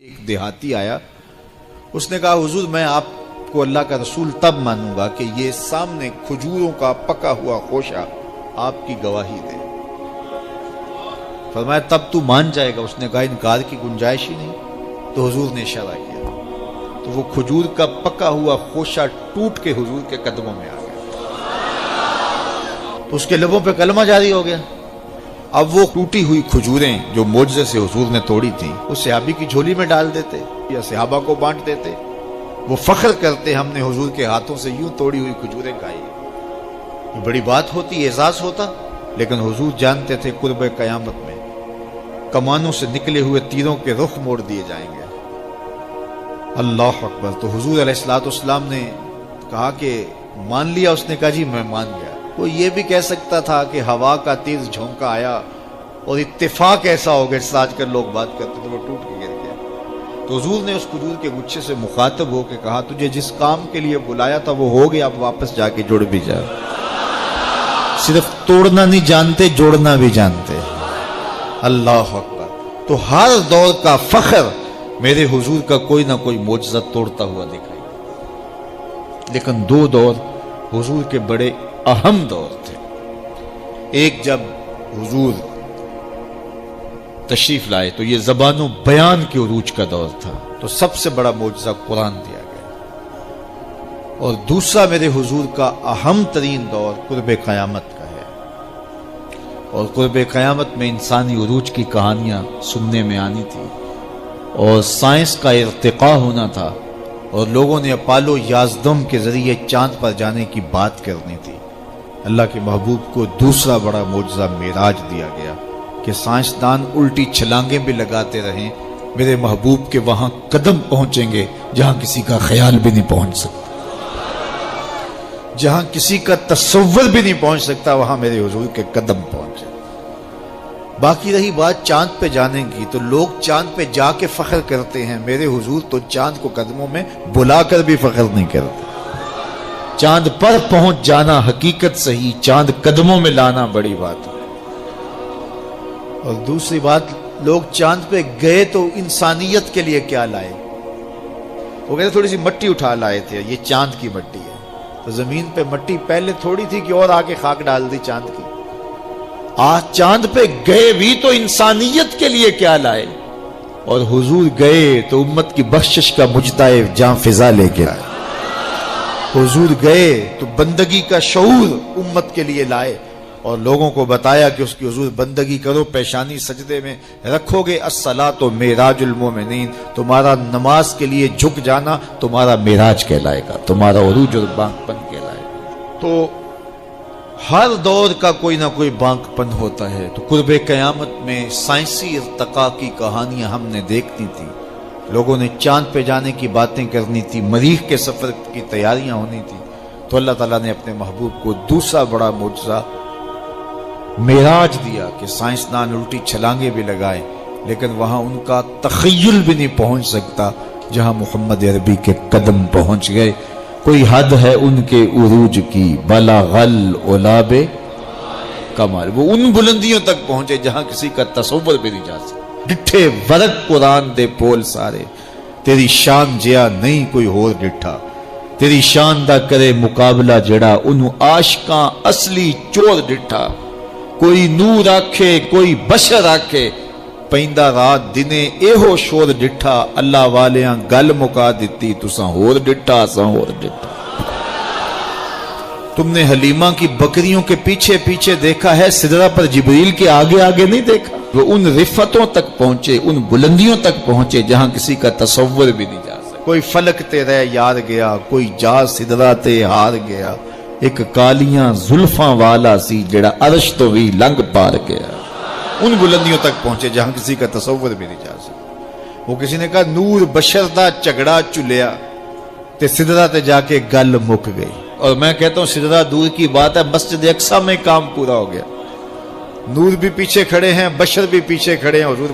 ایک دیہاتی آیا، اس نے کہا حضور میں آپ کو اللہ کا رسول تب مانوں گا کہ یہ سامنے کھجوروں کا پکا ہوا خوشہ آپ کی گواہی دے۔ فرمایا تب تو مان جائے گا؟ اس نے کہا انکار کی گنجائش ہی نہیں۔ تو حضور نے اشارہ کیا تو وہ کھجور کا پکا ہوا خوشہ ٹوٹ کے حضور کے قدموں میں آ گیا، تو اس کے لبوں پہ کلمہ جاری ہو گیا۔ اب وہ ٹوٹی ہوئی کھجوریں جو معجزے سے حضور نے توڑی تھیں وہ صحابی کی جھولی میں ڈال دیتے یا صحابہ کو بانٹ دیتے، وہ فخر کرتے ہم نے حضور کے ہاتھوں سے یوں توڑی ہوئی کھجوریں کھائی۔ یہ بڑی بات ہوتی، اعزاز ہوتا، لیکن حضور جانتے تھے قرب قیامت میں کمانوں سے نکلے ہوئے تیروں کے رخ موڑ دیے جائیں گے۔ اللہ اکبر۔ تو حضور علیہ الصلوۃ والسلام نے کہا کہ مان لیا؟ اس نے کہا جی میں مان گیا۔ وہ یہ بھی کہہ سکتا تھا کہ ہوا کا تیز جھونکا آیا اور اتفاق ایسا ہو گیا جس آج کل لوگ بات کرتے تو وہ ٹوٹ کے گر گیا۔ تو حضور نے اس کھجور کے گچھے سے مخاطب ہو کے کہا تجھے جس کام کے لیے بلایا تھا وہ ہو گیا، اب واپس جا کے جڑ بھی جا۔ صرف توڑنا نہیں جانتے، جوڑنا بھی جانتے۔ اللہ اکبر۔ تو ہر دور کا فخر میرے حضور کا کوئی نہ کوئی معجزہ توڑتا ہوا دکھائی، لیکن دو دور حضور کے بڑے اہم دور تھے۔ ایک جب حضور تشریف لائے تو یہ زبان و بیان کے عروج کا دور تھا، تو سب سے بڑا معجزہ قرآن دیا گیا۔ اور دوسرا میرے حضور کا اہم ترین دور قرب قیامت کا ہے، اور قرب قیامت میں انسانی عروج کی کہانیاں سننے میں آنی تھی، اور سائنس کا ارتقاء ہونا تھا، اور لوگوں نے اپالو 11 کے ذریعے چاند پر جانے کی بات کرنی تھی۔ اللہ کے محبوب کو دوسرا بڑا معجزہ معراج دیا گیا کہ سائنسدان الٹی چھلانگیں بھی لگاتے رہیں، میرے محبوب کے وہاں قدم پہنچیں گے جہاں کسی کا خیال بھی نہیں پہنچ سکتا، جہاں کسی کا تصور بھی نہیں پہنچ سکتا، وہاں میرے حضور کے قدم پہنچے۔ باقی رہی بات چاند پہ جانے کی، تو لوگ چاند پہ جا کے فخر کرتے ہیں، میرے حضور تو چاند کو قدموں میں بلا کر بھی فخر نہیں کرتے۔ چاند پر پہنچ جانا حقیقت صحیح، چاند قدموں میں لانا بڑی بات ہے۔ اور دوسری بات، لوگ چاند پہ گئے تو انسانیت کے لیے کیا لائے؟ وہ کہتے تھوڑی سی مٹی اٹھا لائے تھے، یہ چاند کی مٹی ہے۔ تو زمین پہ مٹی پہلے تھوڑی تھی کہ اور آگے خاک ڈال دی چاند کی؟ آج چاند پہ گئے بھی تو انسانیت کے لیے کیا لائے؟ اور حضور گئے تو امت کی بخشش کا مجدہ جاں فضا لے کے آئے۔ حضور گئے تو بندگی کا شعور امت کے لیے لائے، اور لوگوں کو بتایا کہ اس کی حضور بندگی کرو، پیشانی سجدے میں رکھو گے، الصلاۃ معراج المومنین، تمہارا نماز کے لیے جھک جانا تمہارا معراج کہلائے گا، تمہارا عروج اور بانک پن کہلائے گا۔ تو ہر دور کا کوئی نہ کوئی بانک پن ہوتا ہے۔ تو قرب قیامت میں سائنسی ارتقاء کی کہانیاں ہم نے دیکھنی تھی، لوگوں نے چاند پہ جانے کی باتیں کرنی تھی، مریخ کے سفر کی تیاریاں ہونی تھی۔ تو اللہ تعالیٰ نے اپنے محبوب کو دوسرا بڑا معجزہ معراج دیا کہ سائنسدان الٹی چھلانگیں بھی لگائے، لیکن وہاں ان کا تخیل بھی نہیں پہنچ سکتا جہاں محمد عربی کے قدم پہنچ گئے۔ کوئی حد ہے ان کے عروج کی، بلغ العلاب کمال، وہ ان بلندیوں تک پہنچے جہاں کسی کا تصور بھی نہیں جا سکتا۔ ڈٹھے ورق قرآن دے پول سارے، تیری شان جیا نہیں کوئی ہور ڈٹھا، تیری شان دا کرے مقابلہ جڑا انہوں عاشقاں اصلی چور ڈٹھا۔ کوئی نور آکھے کوئی بشر آکھے، پیندا رات دنے ایہو شور ڈٹھا، اللہ والیاں گل مکا دیتی تساں ہور ڈٹھا اساں ہور ڈٹھا۔ تم نے حلیمہ کی بکریوں کے پیچھے پیچھے دیکھا ہے، سدرہ پر جبریل کے آگے آگے نہیں دیکھا۔ وہ ان رفتوں تک پہنچے، ان بلندیوں تک پہنچے جہاں کسی کا تصور بھی نہیں جا سکتا۔ کوئی فلک تے رہ یار گیا، کوئی جا سدرہ تے ہار گیا، ایک کالیاں زلفاں والا سی جڑا عرش تو بھی لنگ پار گیا۔ ان بلندیوں تک پہنچے جہاں کسی کا تصور بھی نہیں جا سکتا۔ وہ کسی نے کہا نور بشر دا جھگڑا چلیا تے سدرہ تے جا کے گل مک گئی، اور میں کہتا ہوں سدرہ دور کی بات ہے، مسجد اقصی میں کام پورا ہو گیا۔ نور بھی پیچھے کھڑے ہیں، بشر بھی پیچھے کھڑے ہیں، حضور